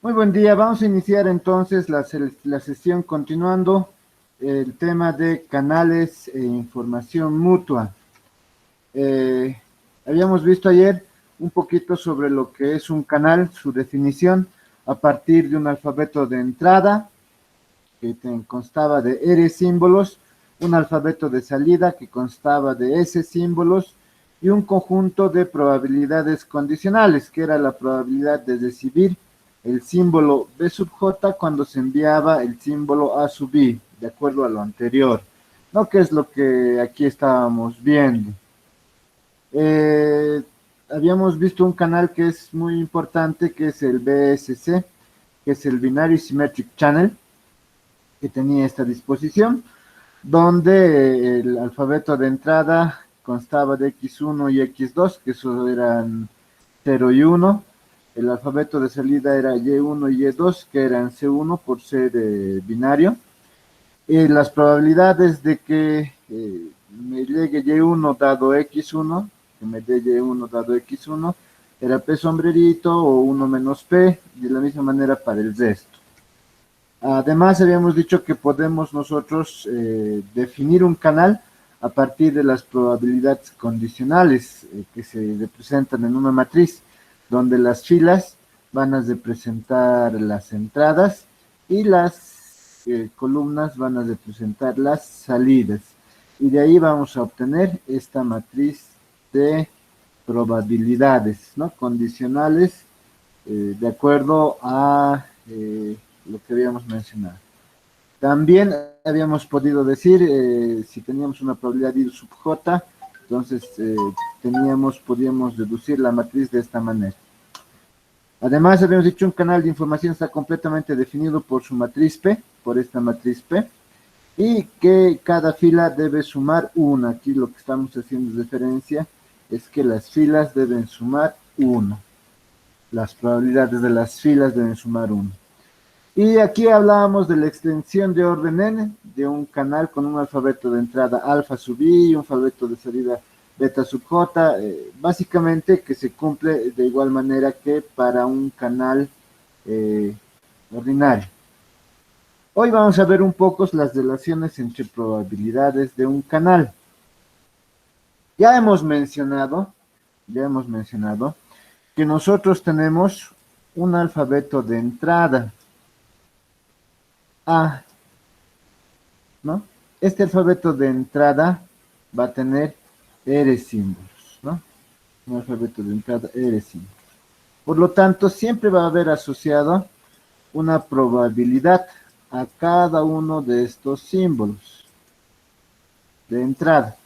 Muy buen día, vamos a iniciar entonces la sesión continuando el tema de canales e información mutua. Eh, Habíamos visto ayer un poquito sobre lo que es un canal, su definición, a partir de un alfabeto de entrada que constaba de R símbolos, un alfabeto de salida que constaba de S símbolos y un conjunto de probabilidades condicionales, que era la probabilidad de recibir el símbolo B sub J cuando se enviaba el símbolo A sub I, de acuerdo a lo anterior, ¿no? Que es lo que aquí estábamos viendo. Eh, Habíamos visto un canal que es muy importante, que es el BSC, que es el Binary Symmetric Channel, que tenía esta disposición, donde el alfabeto de entrada constaba de X1 y X2, que eso eran 0 y 1. El alfabeto de salida era Y1 y Y2, que eran C1 por ser binario. Y las probabilidades de que me llegue Y1 dado X1, que me dé Y1 dado X1, era P sombrerito o 1 menos P, de la misma manera para el resto. Además, habíamos dicho que podemos nosotros definir un canal a partir de las probabilidades condicionales que se representan en una matriz, donde las filas van a representar las entradas y las columnas van a representar las salidas. Y de ahí vamos a obtener esta matriz de probabilidades, ¿no? Condicionales de acuerdo a lo que habíamos mencionado. También habíamos podido decir, si teníamos una probabilidad I sub J, entonces podíamos deducir la matriz de esta manera. Además, habíamos dicho un canal de información está completamente definido por su matriz P, por esta matriz P, y que cada fila debe sumar una. Aquí lo que estamos haciendo referencia es que las filas deben sumar 1. Las probabilidades de las filas deben sumar 1. Y aquí hablábamos de la extensión de orden n de un canal con un alfabeto de entrada alfa sub i y un alfabeto de salida beta sub j, básicamente que se cumple de igual manera que para un canal ordinario. Hoy vamos a ver un poco las relaciones entre probabilidades de un canal. Ya hemos mencionado que nosotros tenemos un alfabeto de entrada A, ¿no? Este alfabeto de entrada va a tener R símbolos, ¿no? Un alfabeto de entrada R símbolos. Por lo tanto, siempre va a haber asociado una probabilidad a cada uno de estos símbolos de entrada.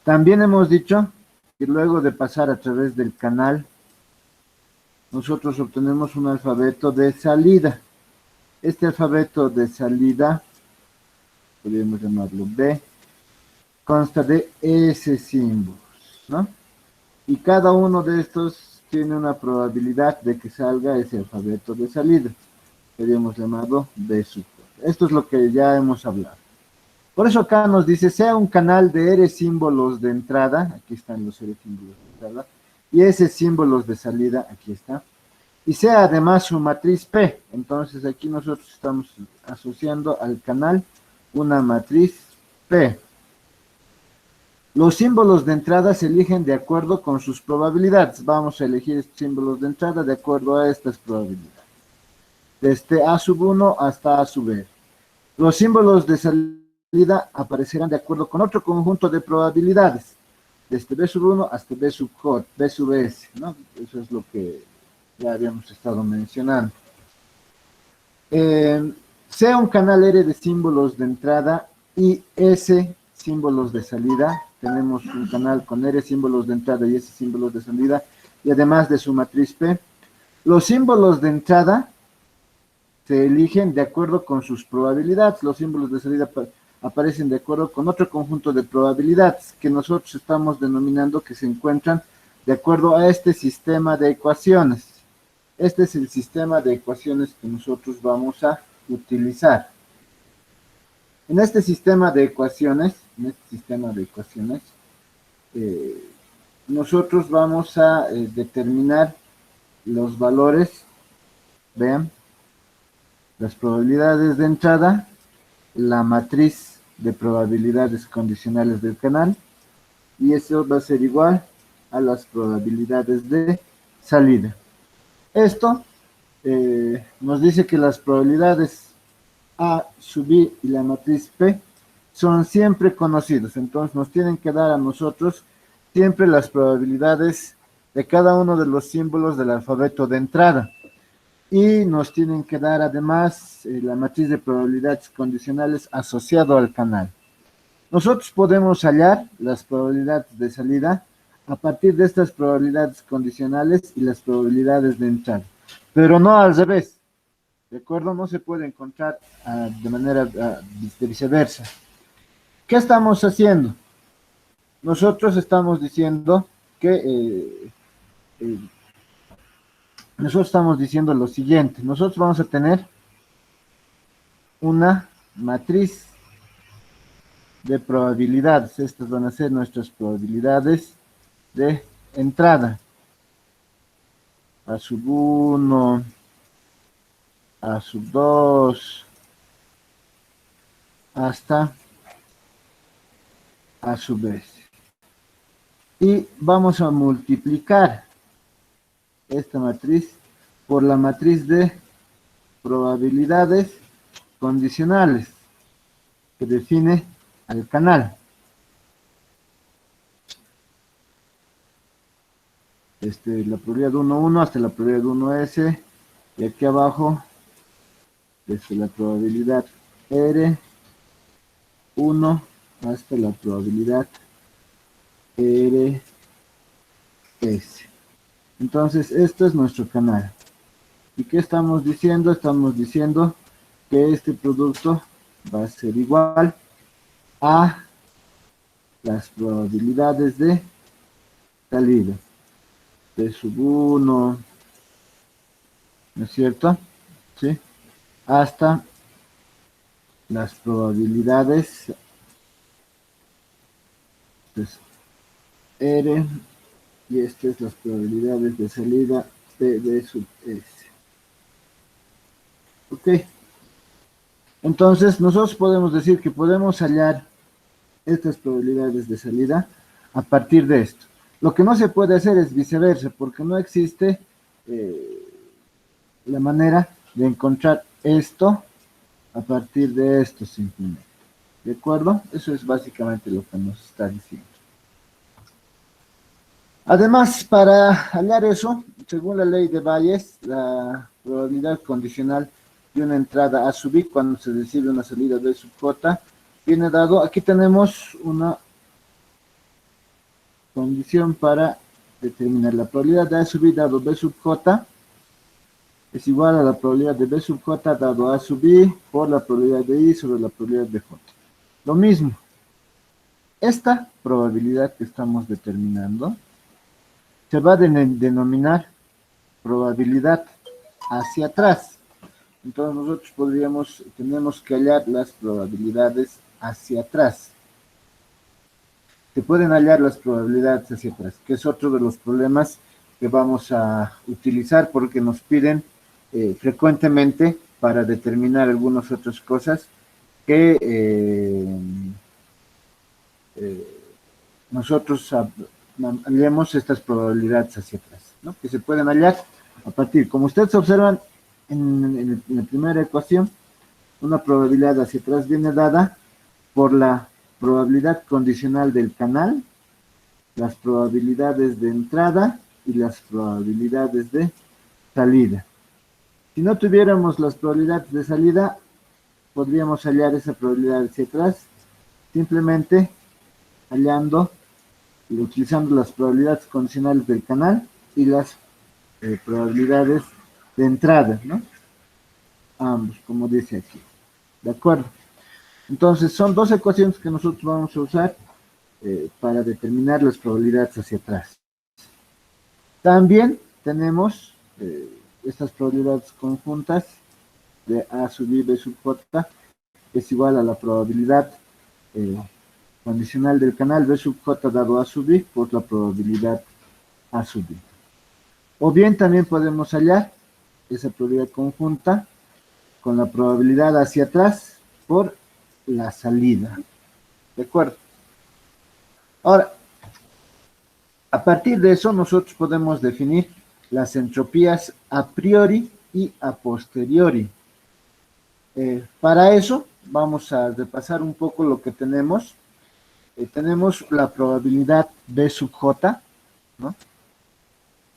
También hemos dicho que luego de pasar a través del canal, nosotros obtenemos un alfabeto de salida. Este alfabeto de salida, podríamos llamarlo B, consta de S símbolos, ¿no? Y cada uno de estos tiene una probabilidad de que salga ese alfabeto de salida. Habíamos llamado B sub. Esto es lo que ya hemos hablado. Por eso acá nos dice, sea un canal de R símbolos de entrada, aquí están los R símbolos de entrada, y S símbolos de salida, aquí está, y sea además su matriz P. Entonces aquí nosotros estamos asociando al canal una matriz P. Los símbolos de entrada se eligen de acuerdo con sus probabilidades. Vamos a elegir símbolos de entrada de acuerdo a estas probabilidades. Desde A sub 1 hasta A sub R. Los símbolos de salida aparecerán de acuerdo con otro conjunto de probabilidades. Desde B sub 1 hasta B sub J, B sub S, ¿no? Eso es lo que ya habíamos estado mencionando. Sea un canal R de símbolos de entrada y S símbolos de salida. Tenemos un canal con R símbolos de entrada y S símbolos de salida, y además de su matriz P. Los símbolos de entrada se eligen de acuerdo con sus probabilidades. Los símbolos de salida aparecen de acuerdo con otro conjunto de probabilidades que nosotros estamos denominando que se encuentran de acuerdo a este sistema de ecuaciones. Este es el sistema de ecuaciones que nosotros vamos a utilizar. En este sistema de ecuaciones, nosotros vamos a determinar los valores, vean, las probabilidades de entrada, la matriz de probabilidades condicionales del canal, y eso va a ser igual a las probabilidades de salida. Esto nos dice que las probabilidades A sub I y la matriz P son siempre conocidos, entonces nos tienen que dar a nosotros siempre las probabilidades de cada uno de los símbolos del alfabeto de entrada, y nos tienen que dar además la matriz de probabilidades condicionales asociado al canal. Nosotros podemos hallar las probabilidades de salida a partir de estas probabilidades condicionales y las probabilidades de entrada, pero no al revés. ¿De acuerdo? No se puede encontrar de manera de viceversa. ¿Qué estamos haciendo? Nosotros estamos diciendo que eh, nosotros estamos diciendo lo siguiente. Nosotros vamos a tener una matriz de probabilidades. Estas van a ser nuestras probabilidades de entrada. A sub 1, A sub 2, hasta A sub S. Y vamos a multiplicar esta matriz por la matriz de probabilidades condicionales que define al canal. La probabilidad 1, 1 hasta la probabilidad 1S, y aquí abajo desde la probabilidad R1 hasta la probabilidad RS. Entonces, esto es nuestro canal. ¿Y qué estamos diciendo? Estamos diciendo que este producto va a ser igual a las probabilidades de salida. P sub 1, ¿no es cierto? ¿Sí? Hasta las probabilidades pues, R, y estas es las probabilidades de salida P sub S. Ok. Entonces, nosotros podemos decir que podemos hallar estas probabilidades de salida a partir de esto. Lo que no se puede hacer es viceversa, porque no existe la manera de encontrar esto a partir de esto simplemente. ¿De acuerdo? Eso es básicamente lo que nos está diciendo. Además, para hallar eso, según la ley de Bayes, la probabilidad condicional de una entrada A sub I cuando se recibe una salida B sub J viene dado, aquí tenemos una condición para determinar la probabilidad de A sub I dado B sub J es igual a la probabilidad de B sub J dado A sub I por la probabilidad de I sobre la probabilidad de J. Lo mismo, esta probabilidad que estamos determinando se va a denominar probabilidad hacia atrás. Entonces nosotros tenemos que hallar las probabilidades hacia atrás. Se pueden hallar las probabilidades hacia atrás, que es otro de los problemas que vamos a utilizar porque nos piden frecuentemente para determinar algunas otras cosas que nosotros hallemos estas probabilidades hacia atrás, ¿no? Que se pueden hallar a partir, como ustedes observan en la primera ecuación, una probabilidad hacia atrás viene dada por la probabilidad condicional del canal, las probabilidades de entrada y las probabilidades de salida. Si no tuviéramos las probabilidades de salida, podríamos hallar esa probabilidad hacia atrás simplemente hallando y utilizando las probabilidades condicionales del canal y las probabilidades de entrada, ¿no? Ambos, como dice aquí. ¿De acuerdo? Entonces, son dos ecuaciones que nosotros vamos a usar para determinar las probabilidades hacia atrás. También tenemos estas probabilidades conjuntas de A sub I, B sub J, que es igual a la probabilidad condicional del canal B sub J dado A sub I por la probabilidad A sub I. O bien también podemos hallar esa probabilidad conjunta con la probabilidad hacia atrás por la salida. ¿De acuerdo? Ahora, a partir de eso nosotros podemos definir las entropías a priori y a posteriori. Para eso vamos a repasar un poco lo que tenemos. Tenemos la probabilidad B sub J, ¿no?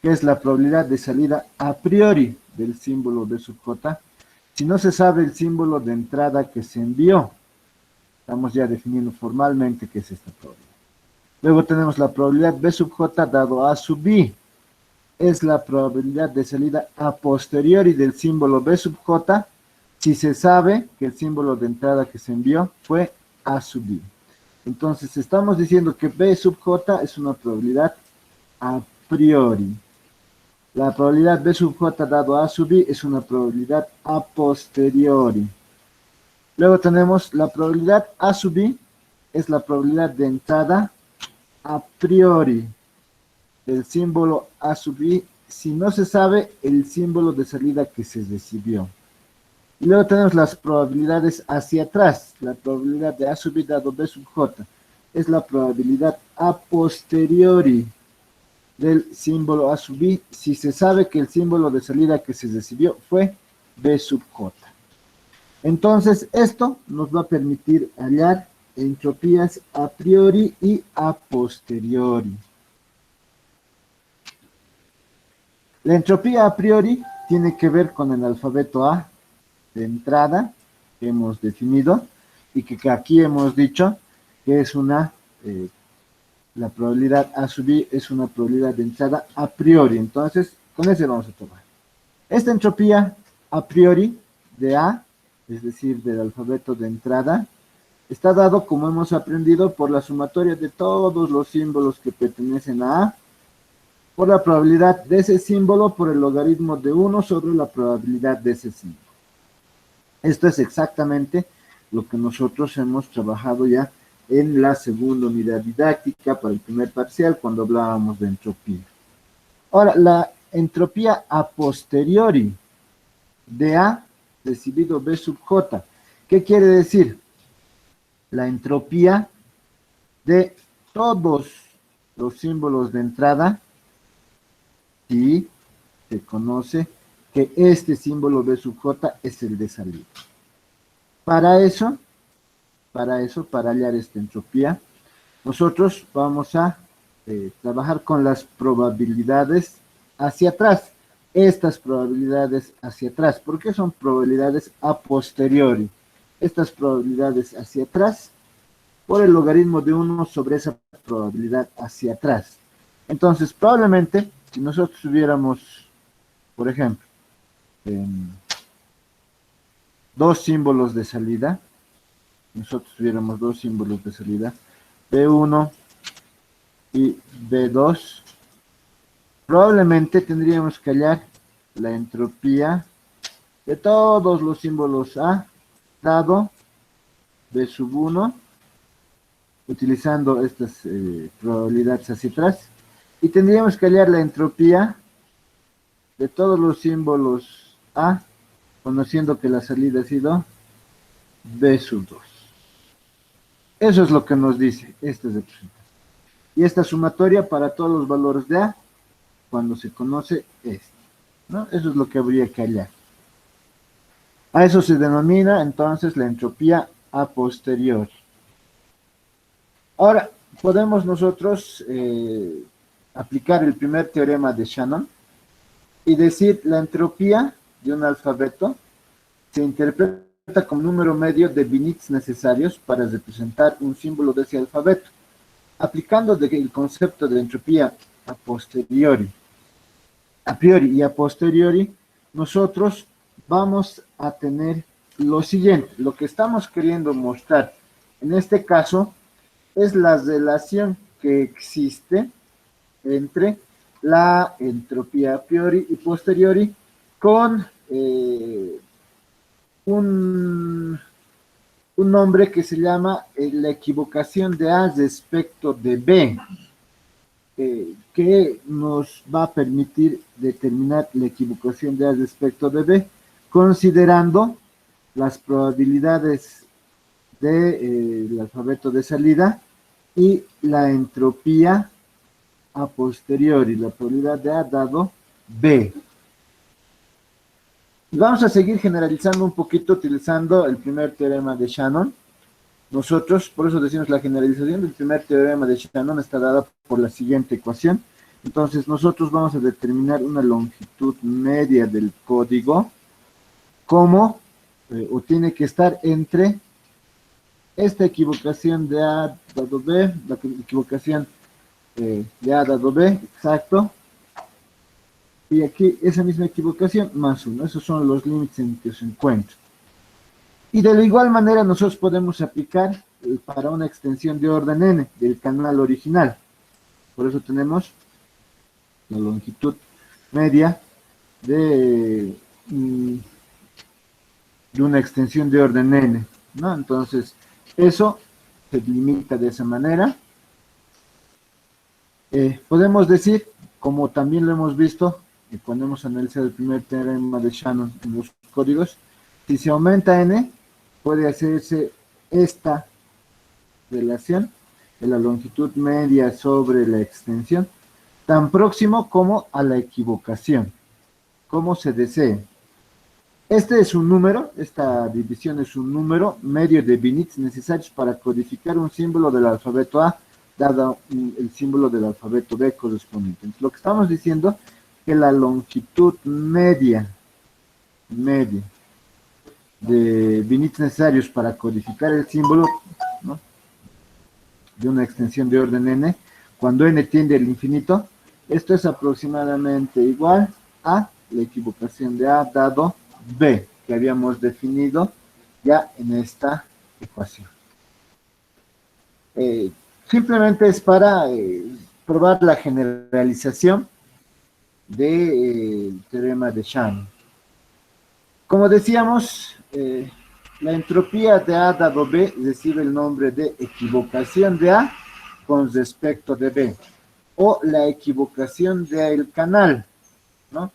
Que es la probabilidad de salida a priori del símbolo B sub J. Si no se sabe el símbolo de entrada que se envió, estamos ya definiendo formalmente qué es esta probabilidad. Luego tenemos la probabilidad B sub J dado A sub B. Es la probabilidad de salida a posteriori del símbolo B sub J si se sabe que el símbolo de entrada que se envió fue A sub B. Entonces estamos diciendo que B sub J es una probabilidad a priori. La probabilidad B sub J dado A sub B es una probabilidad a posteriori. Luego tenemos la probabilidad A sub B, es la probabilidad de entrada a priori del símbolo A sub B si no se sabe el símbolo de salida que se recibió. Y luego tenemos las probabilidades hacia atrás. La probabilidad de A sub B dado B sub J es la probabilidad a posteriori del símbolo A sub B si se sabe que el símbolo de salida que se recibió fue B sub J. Entonces, esto nos va a permitir hallar entropías a priori y a posteriori. La entropía a priori tiene que ver con el alfabeto A de entrada que hemos definido y que aquí hemos dicho que es la probabilidad A sub B es una probabilidad de entrada a priori. Entonces, con ese vamos a tomar. Esta entropía a priori de A, es decir, del alfabeto de entrada, está dado, como hemos aprendido, por la sumatoria de todos los símbolos que pertenecen a A, por la probabilidad de ese símbolo por el logaritmo de 1 sobre la probabilidad de ese símbolo. Esto es exactamente lo que nosotros hemos trabajado ya en la segunda unidad didáctica para el primer parcial cuando hablábamos de entropía. Ahora, la entropía a posteriori de A recibido B sub J. ¿Qué quiere decir? La entropía de todos los símbolos de entrada si se conoce que este símbolo B sub J es el de salida. Para eso, para hallar esta entropía, nosotros vamos a trabajar con las probabilidades hacia atrás. Estas probabilidades hacia atrás. ¿Por qué son probabilidades a posteriori? Estas probabilidades hacia atrás por el logaritmo de 1 sobre esa probabilidad hacia atrás. Entonces, probablemente, si nosotros tuviéramos, por ejemplo, dos símbolos de salida, B1 y B2, probablemente tendríamos que hallar la entropía de todos los símbolos A dado B sub 1, utilizando estas probabilidades hacia atrás, y tendríamos que hallar la entropía de todos los símbolos A, conociendo que la salida ha sido B sub 2. Eso es lo que nos dice esta representación. Y esta sumatoria para todos los valores de A, cuando se conoce esto, ¿no? Eso es lo que habría que hallar. A eso se denomina entonces la entropía a posteriori. Ahora, podemos nosotros aplicar el primer teorema de Shannon y decir la entropía de un alfabeto se interpreta como número medio de bits necesarios para representar un símbolo de ese alfabeto, aplicando el concepto de entropía a posteriori. A priori y a posteriori, nosotros vamos a tener lo siguiente. Lo que estamos queriendo mostrar en este caso es la relación que existe entre la entropía a priori y posteriori con un nombre que se llama la equivocación de A respecto de B, que nos va a permitir determinar la equivocación de A respecto de B, considerando las probabilidades del alfabeto de salida y la entropía a posteriori, la probabilidad de A dado B. Y vamos a seguir generalizando un poquito utilizando el primer teorema de Shannon. Nosotros, por eso decimos, la generalización del primer teorema de Shannon está dada por la siguiente ecuación. Entonces, nosotros vamos a determinar una longitud media del código como, o tiene que estar entre esta equivocación de A dado B, la equivocación de A dado B, exacto, y aquí esa misma equivocación más 1. Esos son los límites en que se encuentra. Y de la igual manera nosotros podemos aplicar para una extensión de orden n del canal original. Por eso tenemos la longitud media de una extensión de orden n, ¿no? Entonces, eso se limita de esa manera. Podemos decir, como también lo hemos visto, cuando hemos analizado el primer teorema de Shannon en los códigos, si se aumenta n, puede hacerse esta relación de la longitud media sobre la extensión, tan próximo como a la equivocación, como se desee. Este es un número, esta división es un número medio de bits necesarios para codificar un símbolo del alfabeto A, dado el símbolo del alfabeto B correspondiente. Entonces, lo que estamos diciendo es que la longitud media de bits necesarios para codificar el símbolo, ¿no?, de una extensión de orden n, cuando n tiende al infinito, esto es aproximadamente igual a la equivocación de A dado B, que habíamos definido ya en esta ecuación. Simplemente es para probar la generalización del teorema de Shannon. Como decíamos, la entropía de A dado B recibe el nombre de equivocación de A con respecto de B, o la equivocación del canal, ¿no?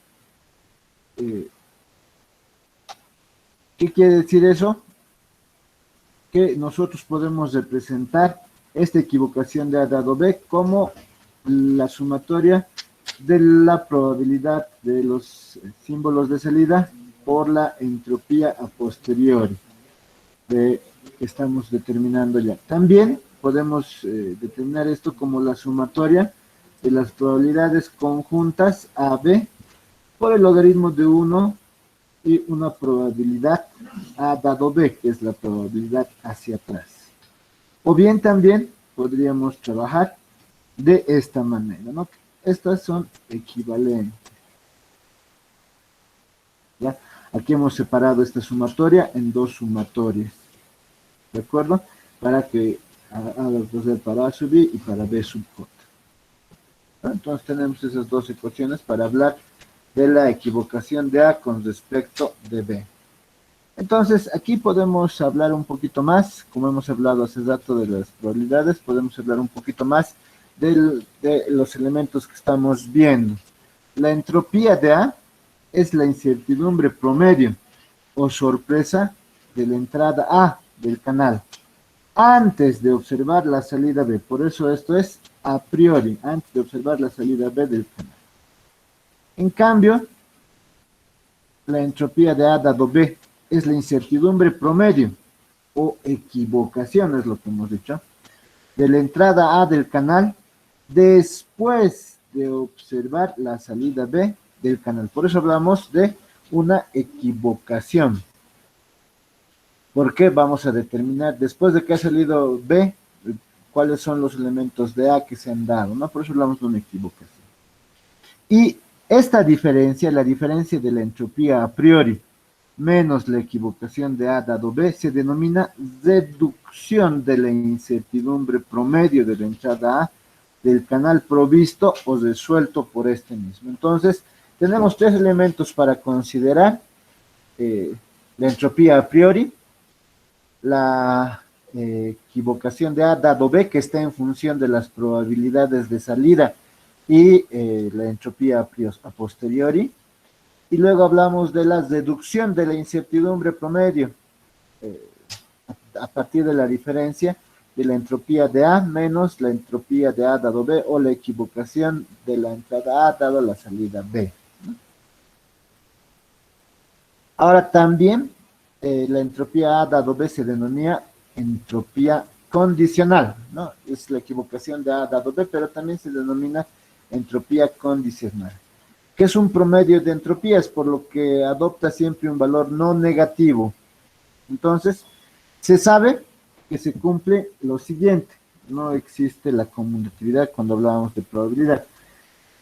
¿Qué quiere decir eso? Que nosotros podemos representar esta equivocación de A dado B como la sumatoria de la probabilidad de los símbolos de salida por la entropía a posteriori que estamos determinando ya. También podemos determinar esto como la sumatoria de las probabilidades conjuntas AB por el logaritmo de 1 y una probabilidad A dado B, que es la probabilidad hacia atrás. O bien también podríamos trabajar de esta manera, ¿no? Estas son equivalentes. ¿Ya? Aquí hemos separado esta sumatoria en dos sumatorias, ¿de acuerdo? Para que haga para A sub I y para B sub J. Entonces tenemos esas dos ecuaciones para hablar de la equivocación de A con respecto de B. Entonces, aquí podemos hablar un poquito más, como hemos hablado hace rato de las probabilidades, podemos hablar un poquito más de los elementos que estamos viendo. La entropía de A es la incertidumbre promedio o sorpresa de la entrada A del canal antes de observar la salida B. Por eso esto es a priori, antes de observar la salida B del canal. En cambio, la entropía de A dado B es la incertidumbre promedio o equivocación, es lo que hemos dicho, de la entrada A del canal después de observar la salida B del canal. Por eso hablamos de una equivocación. Porque vamos a determinar, después de que ha salido B, cuáles son los elementos de A que se han dado, ¿no? Por eso hablamos de una equivocación. Y esta diferencia, la diferencia de la entropía a priori menos la equivocación de A dado B, se denomina reducción de la incertidumbre promedio de la entrada A del canal provisto o resuelto por este mismo. Entonces, tenemos tres elementos para considerar: la entropía a priori, la equivocación de A dado B, que está en función de las probabilidades de salida, y la entropía a posteriori. Y luego hablamos de la reducción de la incertidumbre promedio, eh, a partir de la diferencia de la entropía de A menos la entropía de A dado B o la equivocación de la entrada A dado la salida B. Ahora también la entropía A dado B se denomina entropía condicional, ¿no? Es la equivocación de A dado B, pero también se denomina entropía condicional, que es un promedio de entropías, por lo que adopta siempre un valor no negativo. Entonces, se sabe que se cumple lo siguiente, no existe la conmutatividad cuando hablábamos de probabilidad.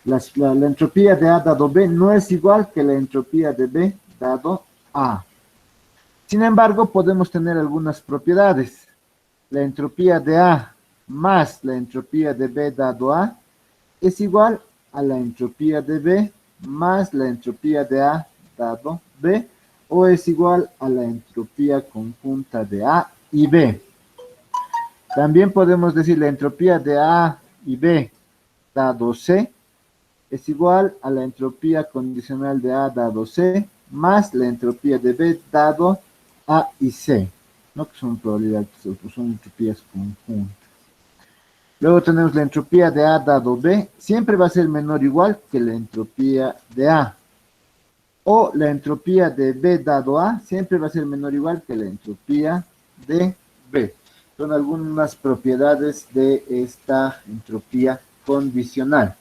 La entropía de A dado B no es igual que la entropía de B dado A. Sin embargo, podemos tener algunas propiedades. La entropía de A más la entropía de B dado A es igual a la entropía de B más la entropía de A dado B, o es igual a la entropía conjunta de A y B. También podemos decir la entropía de A y B dado C es igual a la entropía condicional de A dado C más la entropía de B dado A y C, ¿no? Que son probabilidades, son entropías conjuntas. Luego tenemos la entropía de A dado B, siempre va a ser menor o igual que la entropía de A. O la entropía de B dado A siempre va a ser menor o igual que la entropía de B. Son algunas propiedades de esta entropía condicional.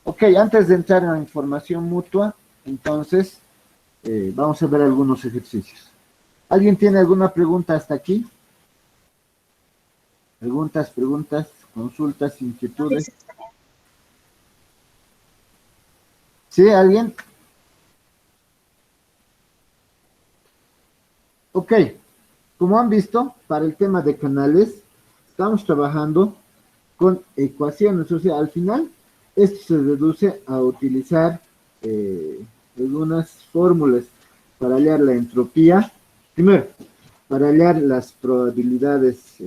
Ok, antes de entrar en la información mutua, entonces vamos a ver algunos ejercicios. ¿Alguien tiene alguna pregunta hasta aquí? Preguntas, consultas, inquietudes. ¿Sí? ¿Alguien? Ok, como han visto, para el tema de canales, estamos trabajando con ecuaciones, o sea, al final, esto se reduce a utilizar algunas fórmulas para hallar la entropía. Primero, para hallar las probabilidades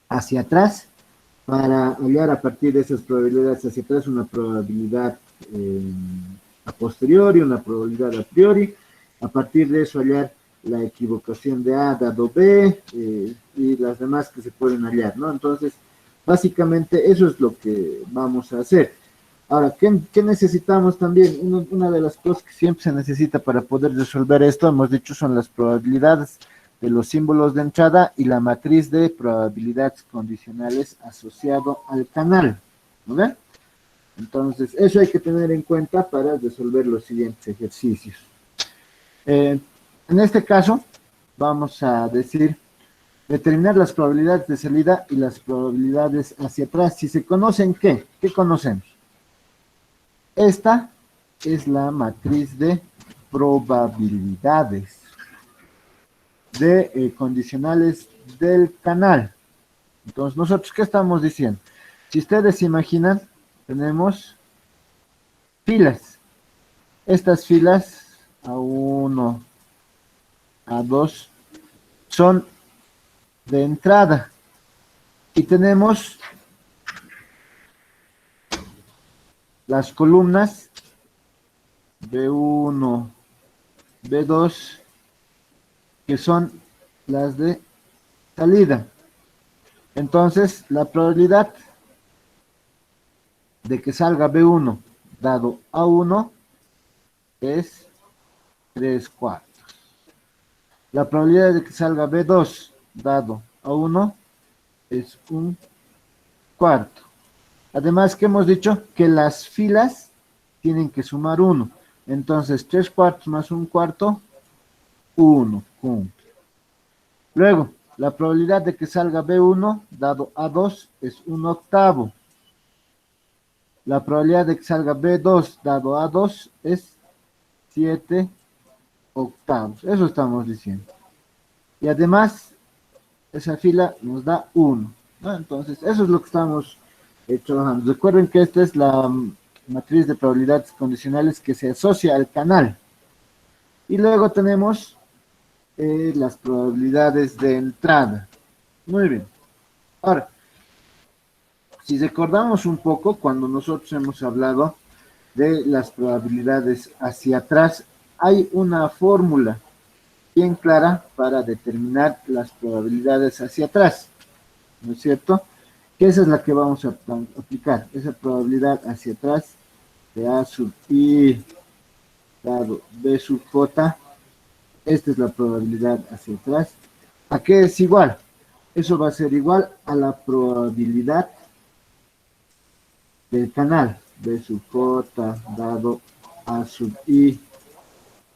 hacia atrás, para hallar a partir de esas probabilidades hacia atrás una probabilidad a posteriori, una probabilidad a priori, a partir de eso hallar la equivocación de A dado B y las demás que se pueden hallar, ¿no? Entonces, básicamente eso es lo que vamos a hacer. Ahora, ¿qué necesitamos también? Una de las cosas que siempre se necesita para poder resolver esto, hemos dicho, son las probabilidades de los símbolos de entrada y la matriz de probabilidades condicionales asociado al canal, ¿no ven? Entonces, eso hay que tener en cuenta para resolver los siguientes ejercicios. En este caso, vamos a decir, determinar las probabilidades de salida y las probabilidades hacia atrás. Si se conocen, ¿qué? ¿Qué conocemos? Esta es la matriz de probabilidades de condicionales del canal. Entonces, nosotros, ¿qué estamos diciendo? Si ustedes se imaginan, tenemos filas. Estas filas, A1, A2, son de entrada. Y tenemos las columnas B1, B2, que son las de salida. Entonces, la probabilidad de que salga B1 dado A1 es 3/4. La probabilidad de que salga B2 dado A1 es 1/4. Además, que hemos dicho que las filas tienen que sumar 1. Entonces, 3/4 más 1/4, 1. Luego, la probabilidad de que salga B1 dado A2 es 1/8. La probabilidad de que salga B2 dado A2 es 7/8. Eso estamos diciendo. Y además, esa fila nos da 1, ¿no? Entonces, eso es lo que estamos trabajando. Recuerden que esta es la matriz de probabilidades condicionales que se asocia al canal. Y luego tenemos las probabilidades de entrada. Muy bien. Ahora, si recordamos un poco, cuando nosotros hemos hablado de las probabilidades hacia atrás, hay una fórmula bien clara para determinar las probabilidades hacia atrás, ¿no es cierto? Que esa es la que vamos a aplicar, esa probabilidad hacia atrás de A sub I dado B sub J, esta es la probabilidad hacia atrás. ¿A qué es igual? Eso va a ser igual a la probabilidad del canal B sub J dado A sub I.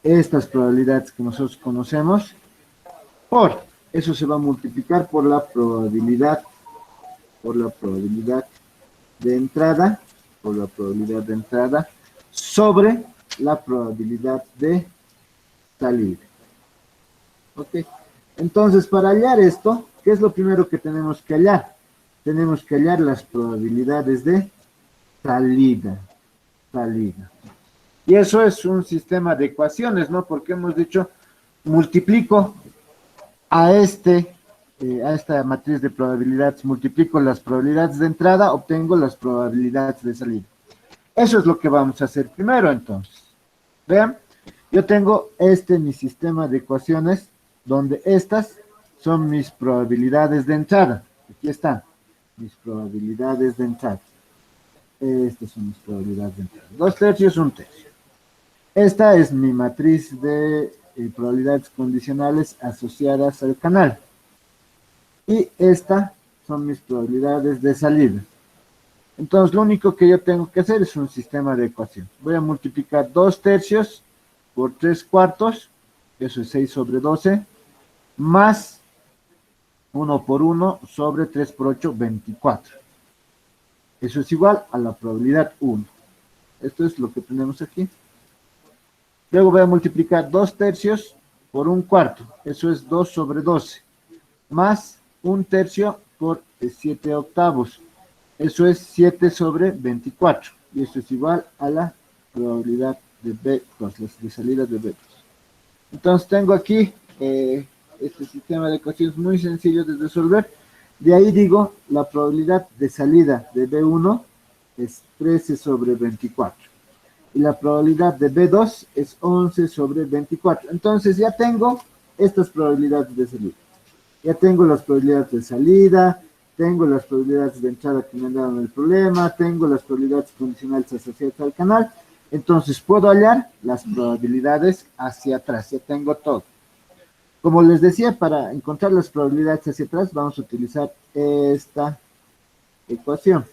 Estas probabilidades que nosotros conocemos, por eso se va a multiplicar por la probabilidad de entrada, por la probabilidad de entrada sobre la probabilidad de salida. ¿Ok? Entonces, para hallar esto, ¿qué es lo primero que tenemos que hallar? Tenemos que hallar las probabilidades de salida. Salida. Y eso es un sistema de ecuaciones, ¿no? Porque hemos dicho, multiplico a a esta matriz de probabilidades, multiplico las probabilidades de entrada, obtengo las probabilidades de salida. Eso es lo que vamos a hacer primero, entonces. Vean, yo tengo mi sistema de ecuaciones, donde estas son mis probabilidades de entrada. Aquí están, mis probabilidades de entrada. Estas son mis probabilidades de entrada. 2/3, 1/3. Esta es mi matriz de probabilidades condicionales asociadas al canal. Y estas son mis probabilidades de salida. Entonces, lo único que yo tengo que hacer es un sistema de ecuaciones. Voy a multiplicar 2/3 por 3/4, eso es 6/12, más 1 por 1 sobre 3 por 8, 24. Eso es igual a la probabilidad 1. Esto es lo que tenemos aquí. Luego voy a multiplicar 2/3 por 1/4, eso es 2/12, más 1/3 por 7/8. Eso es 7/24. Y eso es igual a la probabilidad de B2, de salida de B2. Entonces tengo aquí este sistema de ecuaciones muy sencillo de resolver. De ahí digo, la probabilidad de salida de B1 es 13/24. Y la probabilidad de B2 es 11/24. Entonces ya tengo estas probabilidades de salida. Ya tengo las probabilidades de salida, tengo las probabilidades de entrada que me han dado en el problema, tengo las probabilidades condicionales asociadas al canal, entonces puedo hallar las probabilidades hacia atrás, ya tengo todo. Como les decía, para encontrar las probabilidades hacia atrás vamos a utilizar esta ecuación.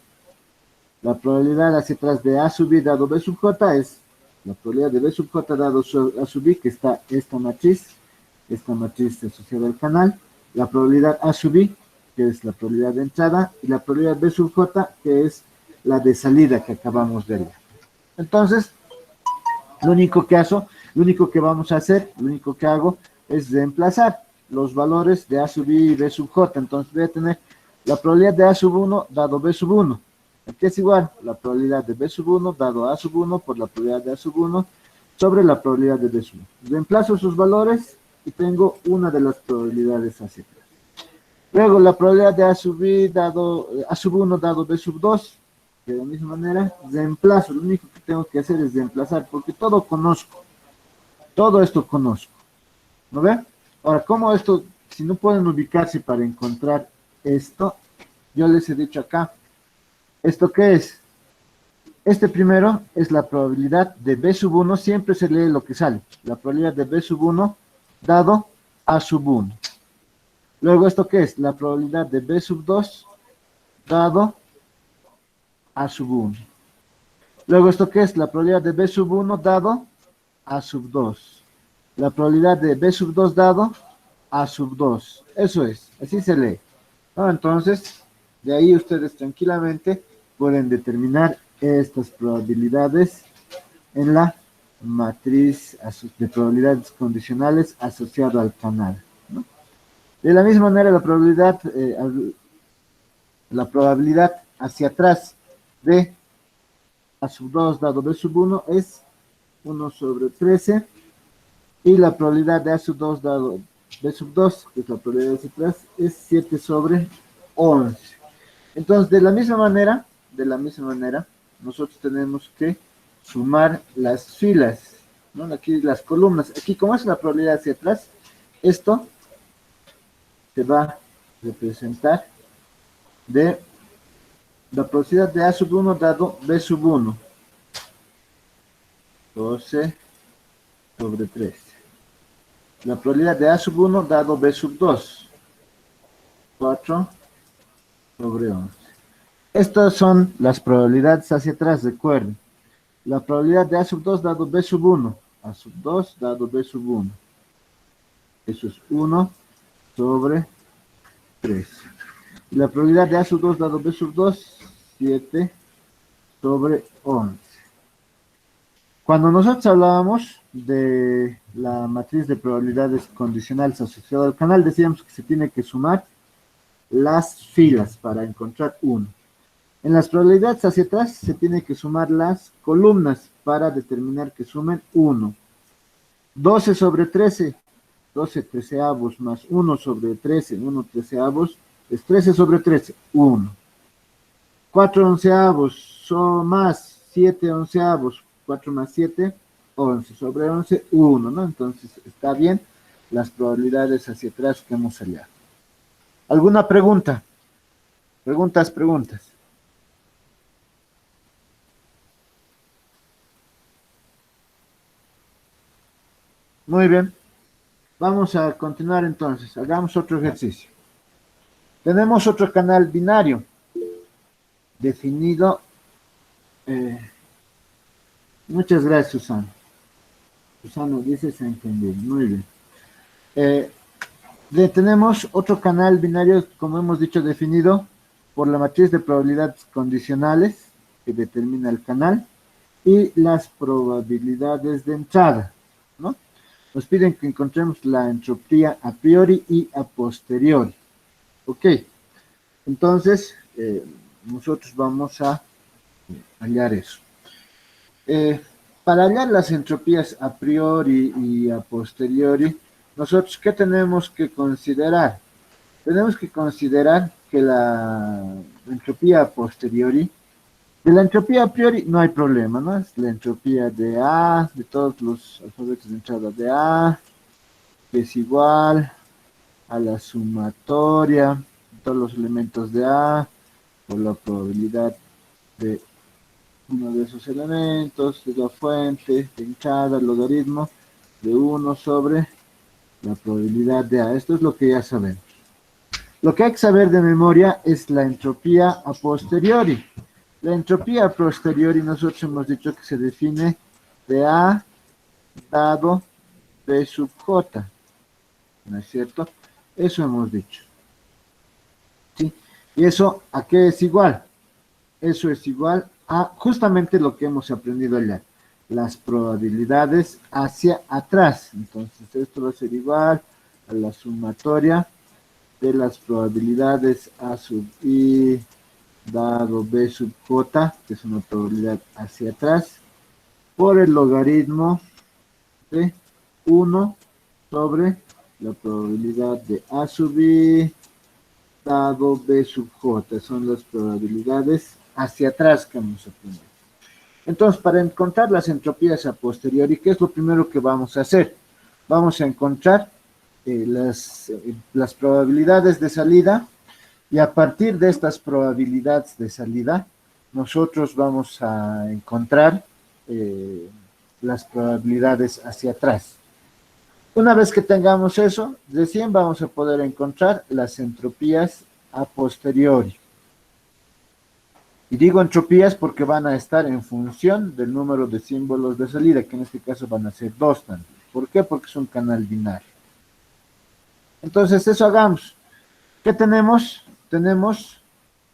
La probabilidad hacia atrás de A sub I dado B sub J es la probabilidad de B sub J dado A sub I, que está esta matriz asociada al canal, la probabilidad A sub I, que es la probabilidad de entrada, y la probabilidad B sub J, que es la de salida que acabamos de ver. Entonces, lo único que vamos a hacer, lo único que hago es reemplazar los valores de A sub I y B sub J. Entonces voy a tener la probabilidad de A sub 1 dado B sub 1, que es igual la probabilidad de B sub 1 dado A sub 1 por la probabilidad de A sub 1 sobre la probabilidad de B sub 1. Reemplazo sus valores y tengo una de las probabilidades hacia atrás. Luego la probabilidad de A sub I dado A sub 1 dado B sub 2, de la misma manera, reemplazo. Lo único que tengo que hacer es reemplazar, porque todo conozco. Todo esto conozco. ¿No ven? Ahora, ¿cómo esto, si no pueden ubicarse para encontrar esto? Yo les he dicho acá, ¿esto qué es? Este primero es la probabilidad de B sub 1, siempre se lee lo que sale. La probabilidad de B sub 1 dado A sub 1. Luego, ¿esto qué es? La probabilidad de B sub 2 dado A sub 1. Luego, ¿esto qué es? La probabilidad de B sub 1 dado A sub 2. La probabilidad de B sub 2 dado A sub 2. Eso es, así se lee. ¿No? Entonces, de ahí ustedes tranquilamente pueden determinar estas probabilidades en la matriz de probabilidades condicionales asociado al canal, ¿no? De la misma manera, la probabilidad hacia atrás de A sub 2 dado B sub 1 es 1/13, y la probabilidad de A sub 2 dado B sub 2, que es la probabilidad hacia atrás, es 7/11. Entonces, de la misma manera, nosotros tenemos que sumar las filas, ¿no? Aquí las columnas. Aquí, como es la probabilidad hacia atrás, esto se va a representar de la probabilidad de A sub 1 dado B sub 1. 12 sobre 13. La probabilidad de A sub 1 dado B sub 2. 4 sobre 11. Estas son las probabilidades hacia atrás, recuerden. La probabilidad de A sub 2 dado B sub 1. A sub 2 dado B sub 1. Eso es 1 sobre 13. Y la probabilidad de A sub 2 dado B sub 2, 7 sobre 11. Cuando nosotros hablábamos de la matriz de probabilidades condicionales asociada al canal, decíamos que se tiene que sumar las filas para encontrar 1. En las probabilidades hacia atrás se tiene que sumar las columnas para determinar que sumen 1. 12 sobre 13, 12 treceavos más 1 sobre 13, 1 treceavos, es 13 sobre 13, 1. 4 onceavos son más 7 onceavos, 4 más 7, 11 sobre 11, 1, ¿no? Entonces está bien las probabilidades hacia atrás que hemos hallado. ¿Alguna pregunta? Preguntas. Muy bien. Vamos a continuar entonces. Hagamos otro ejercicio. Tenemos otro canal binario definido. Muchas gracias, Susana. Susana dice se entendió. Muy bien. Tenemos otro canal binario, como hemos dicho, definido por la matriz de probabilidades condicionales que determina el canal y las probabilidades de entrada, ¿no? Nos piden que encontremos la entropía a priori y a posteriori. Ok, entonces nosotros vamos a hallar eso. Para hallar las entropías a priori y a posteriori, nosotros, ¿qué tenemos que considerar? Tenemos que considerar que la entropía a posteriori, de la entropía a priori no hay problema, ¿no? Es la entropía de A, de todos los alfabetos de entrada de A, que es igual a la sumatoria de todos los elementos de A, por la probabilidad de uno de esos elementos, de la fuente, de entrada, el logaritmo de 1 sobre la probabilidad de A. Esto es lo que ya sabemos. Lo que hay que saber de memoria es la entropía a posteriori. La entropía a posteriori nosotros hemos dicho que se define de A dado B sub J. ¿No es cierto? Eso hemos dicho. ¿Sí? ¿Y eso a qué es igual? Eso es igual a justamente lo que hemos aprendido allá. Las probabilidades hacia atrás. Entonces esto va a ser igual a la sumatoria de las probabilidades A sub I dado B sub J, que es una probabilidad hacia atrás, por el logaritmo de 1 sobre la probabilidad de A sub I dado B sub J. Son las probabilidades hacia atrás que hemos aprendido. Entonces, para encontrar las entropías a posteriori, ¿qué es lo primero que vamos a hacer? Vamos a encontrar las probabilidades de salida y a partir de estas probabilidades de salida, nosotros vamos a encontrar las probabilidades hacia atrás. Una vez que tengamos eso, recién vamos a poder encontrar las entropías a posteriori. Y digo entropías porque van a estar en función del número de símbolos de salida, que en este caso van a ser 2 también. ¿Por qué? Porque es un canal binario. Entonces, eso hagamos. ¿Qué tenemos? Tenemos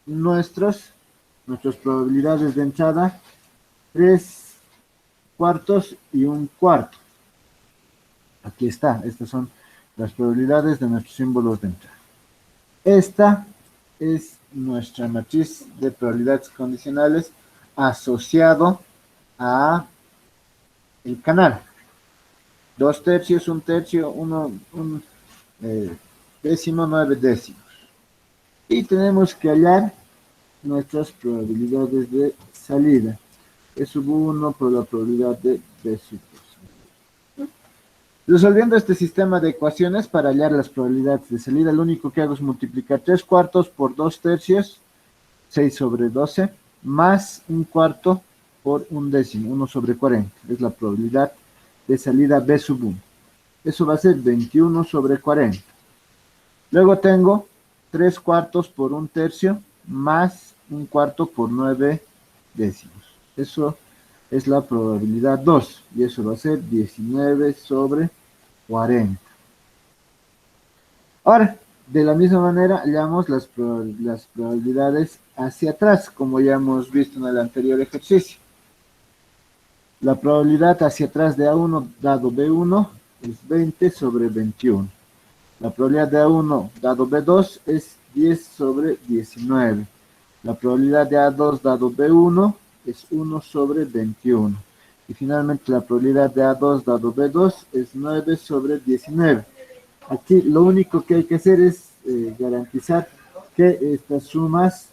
nuestras probabilidades de entrada, 3 cuartos y 1 cuarto. Aquí está, estas son las probabilidades de nuestros símbolos de entrada. Esta es nuestra matriz de probabilidades condicionales asociado a el canal. 2 tercios, 1 tercio, un décimo, 9 décimos. Y tenemos que hallar nuestras probabilidades de salida. E sub 1 por la probabilidad de B sub 2. Resolviendo este sistema de ecuaciones para hallar las probabilidades de salida, lo único que hago es multiplicar 3 cuartos por 2 tercios, 6 sobre 12, más un cuarto por un décimo, 1 sobre 40. Es la probabilidad de salida B sub 1. Eso va a ser 21 sobre 40. Luego tengo 3 cuartos por un tercio, más un cuarto por 9 décimos. Eso es la probabilidad 2, y eso va a ser 19 sobre 40. Ahora, de la misma manera, hallamos las probabilidades hacia atrás, como ya hemos visto en el anterior ejercicio. La probabilidad hacia atrás de A1 dado B1 es 20 sobre 21. La probabilidad de A1 dado B2 es 10 sobre 19. La probabilidad de A2 dado B1 es 1 sobre 21. Y finalmente la probabilidad de A2 dado B2 es 9 sobre 19. Aquí lo único que hay que hacer es garantizar que estas sumas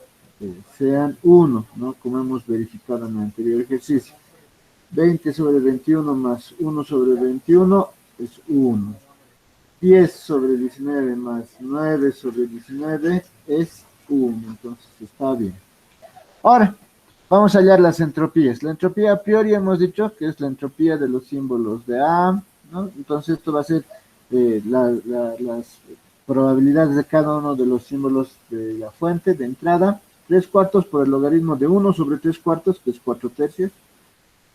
sean 1, ¿no? Como hemos verificado en el anterior ejercicio. 20 sobre 21 más 1 sobre 21 es 1. 10 sobre 19 más 9 sobre 19 es 1. Entonces está bien. Ahora, vamos a hallar las entropías. La entropía a priori hemos dicho que es la entropía de los símbolos de A, ¿no? Entonces esto va a ser las probabilidades de cada uno de los símbolos de la fuente de entrada. 3 cuartos por el logaritmo de 1 sobre 3 cuartos, que es 4 tercios,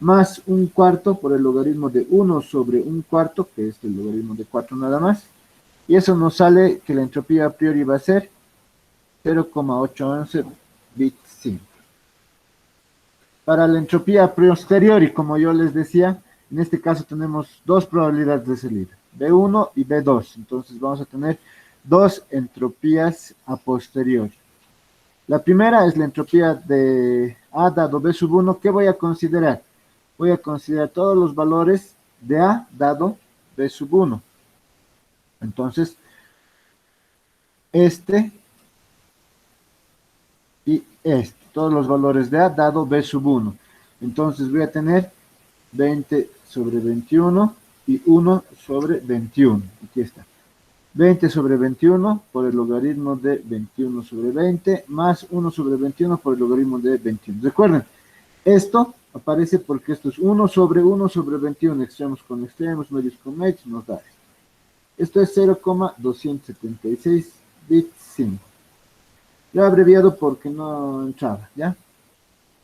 más un cuarto por el logaritmo de 1 sobre un cuarto, que es el logaritmo de 4 nada más. Y eso nos sale que la entropía a priori va a ser 0,811 bits simple. Para la entropía a posteriori, como yo les decía, en este caso tenemos dos probabilidades de salida, B1 y B2. Entonces vamos a tener dos entropías a posteriori. La primera es la entropía de A dado B sub 1. ¿Qué voy a considerar? Voy a considerar todos los valores de A dado B sub 1. Entonces, este y todos los valores de A dado B sub 1. Entonces voy a tener 20 sobre 21 y 1 sobre 21. Aquí está. 20 sobre 21 por el logaritmo de 21 sobre 20 más 1 sobre 21 por el logaritmo de 21. Recuerden, esto aparece porque esto es 1 sobre 21, extremos con extremos, medios con medios, nos da esto. Esto es 0,276 bits 5. Lo he abreviado porque no entraba, ¿ya?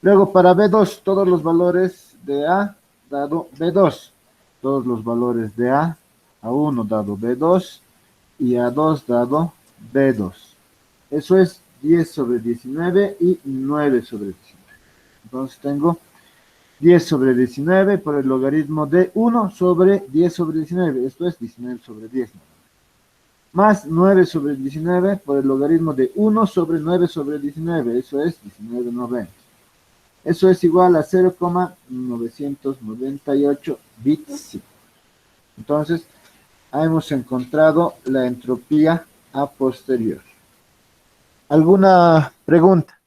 Luego para B2, todos los valores de A dado B2. Todos los valores de A1 dado B2 y A2 dado B2. Eso es 10 sobre 19 y 9 sobre 19. Entonces tengo 10 sobre 19 por el logaritmo de 1 sobre 10 sobre 19. Esto es 19 sobre 10. Más 9 sobre 19 por el logaritmo de 1 sobre 9 sobre 19. Eso es 19,90. Eso es igual a 0,998 bits. Entonces, hemos encontrado la entropía a posterior. ¿Alguna pregunta?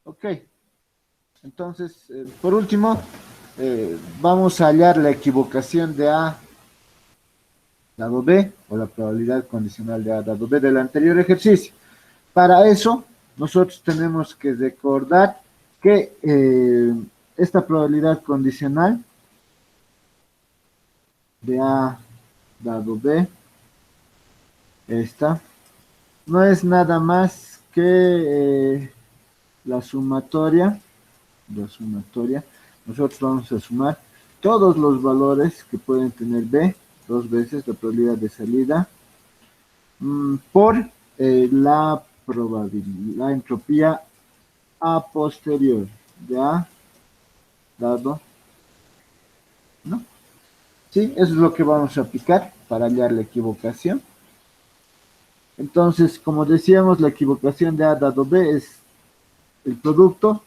Ok. Entonces, por último, vamos a hallar la equivocación de A dado B, o la probabilidad condicional de A dado B del anterior ejercicio. Para eso, nosotros tenemos que recordar que esta probabilidad condicional de A dado B, esta, no es nada más que la sumatoria. Nosotros vamos a sumar todos los valores que pueden tener B, dos veces la probabilidad de salida, por la probabilidad, la entropía a posterior de A dado, ¿no? Sí, eso es lo que vamos a aplicar para hallar la equivocación. Entonces, como decíamos, la equivocación de A dado B es el producto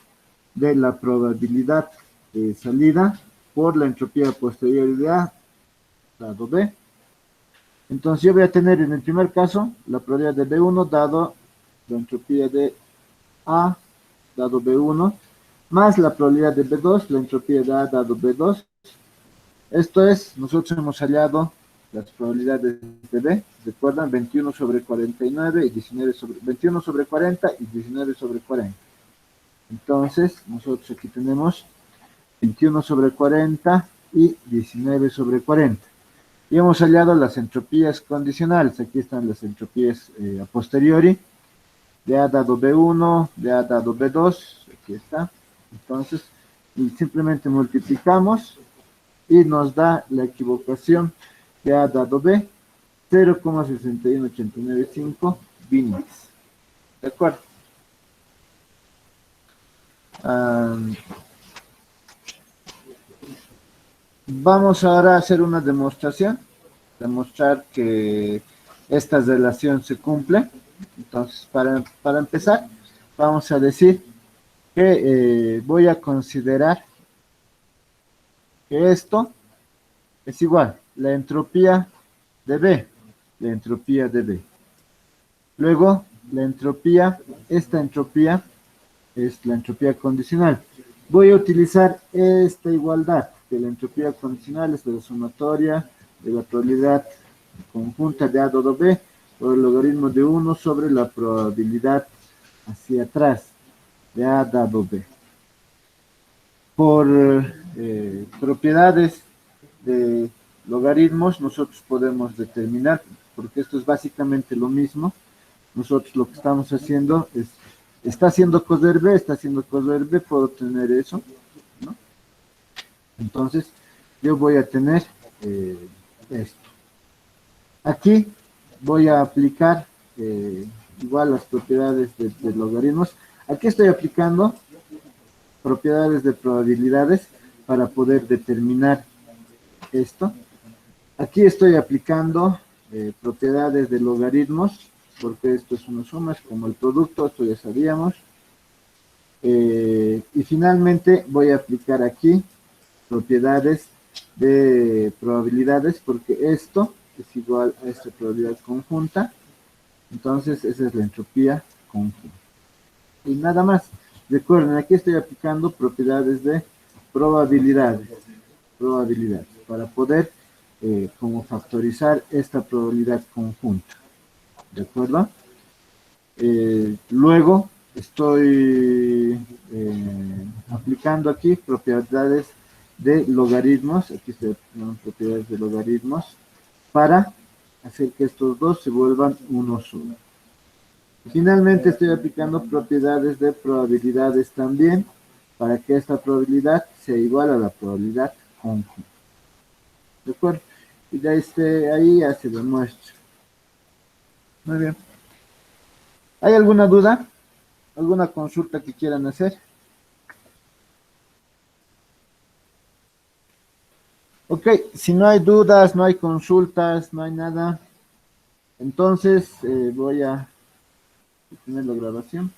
de la probabilidad de salida por la entropía posterior de A dado B. Entonces yo voy a tener en el primer caso la probabilidad de B1 dado la entropía de A dado B1 más la probabilidad de B2, la entropía de A dado B2, Esto es, nosotros hemos hallado las probabilidades de B, recuerdan, 21 sobre 49 y 19 sobre, 21 sobre 40 y 19 sobre 40. Entonces, nosotros aquí tenemos 21 sobre 40 y 19 sobre 40. Y hemos hallado las entropías condicionales. Aquí están las entropías a posteriori. De A dado B1, de A dado B2, aquí está. Entonces, simplemente multiplicamos y nos da la equivocación de A dado B, 0,61895 bits. ¿De acuerdo? Vamos ahora a hacer una demostración, demostrar que esta relación se cumple. Entonces, para empezar, vamos a decir que voy a considerar que esto es igual, la entropía de B, la entropía de B. Luego, la entropía, esta entropía es la entropía condicional. Voy a utilizar esta igualdad, que la entropía condicional es la sumatoria de la probabilidad conjunta de A dado B por el logaritmo de 1 sobre la probabilidad hacia atrás de A dado B. Por propiedades de logaritmos, nosotros podemos determinar, porque esto es básicamente lo mismo, nosotros lo que estamos haciendo es, está haciendo coser B, está haciendo coser B, puedo tener eso, ¿no? Entonces, yo voy a tener esto. Aquí voy a aplicar igual las propiedades de logaritmos. Aquí estoy aplicando propiedades de probabilidades para poder determinar esto. Aquí estoy aplicando propiedades de logaritmos, porque esto es una suma, es como el producto, esto ya sabíamos. Y finalmente voy a aplicar aquí propiedades de probabilidades, porque esto es igual a esta probabilidad conjunta. Entonces, esa es la entropía conjunta. Y nada más. Recuerden, aquí estoy aplicando propiedades de probabilidades, para poder como factorizar esta probabilidad conjunta. ¿De acuerdo? Luego estoy aplicando aquí propiedades de logaritmos, aquí estoy aplicando propiedades de logaritmos, para hacer que estos dos se vuelvan uno solo. Finalmente estoy aplicando propiedades de probabilidades también, para que esta probabilidad sea igual a la probabilidad conjunta. ¿De acuerdo? Y ya ahí ya se demuestra. Muy bien. ¿Hay alguna duda? ¿Alguna consulta que quieran hacer? Ok, si no hay dudas, no hay consultas, no hay nada, entonces voy a tener la grabación.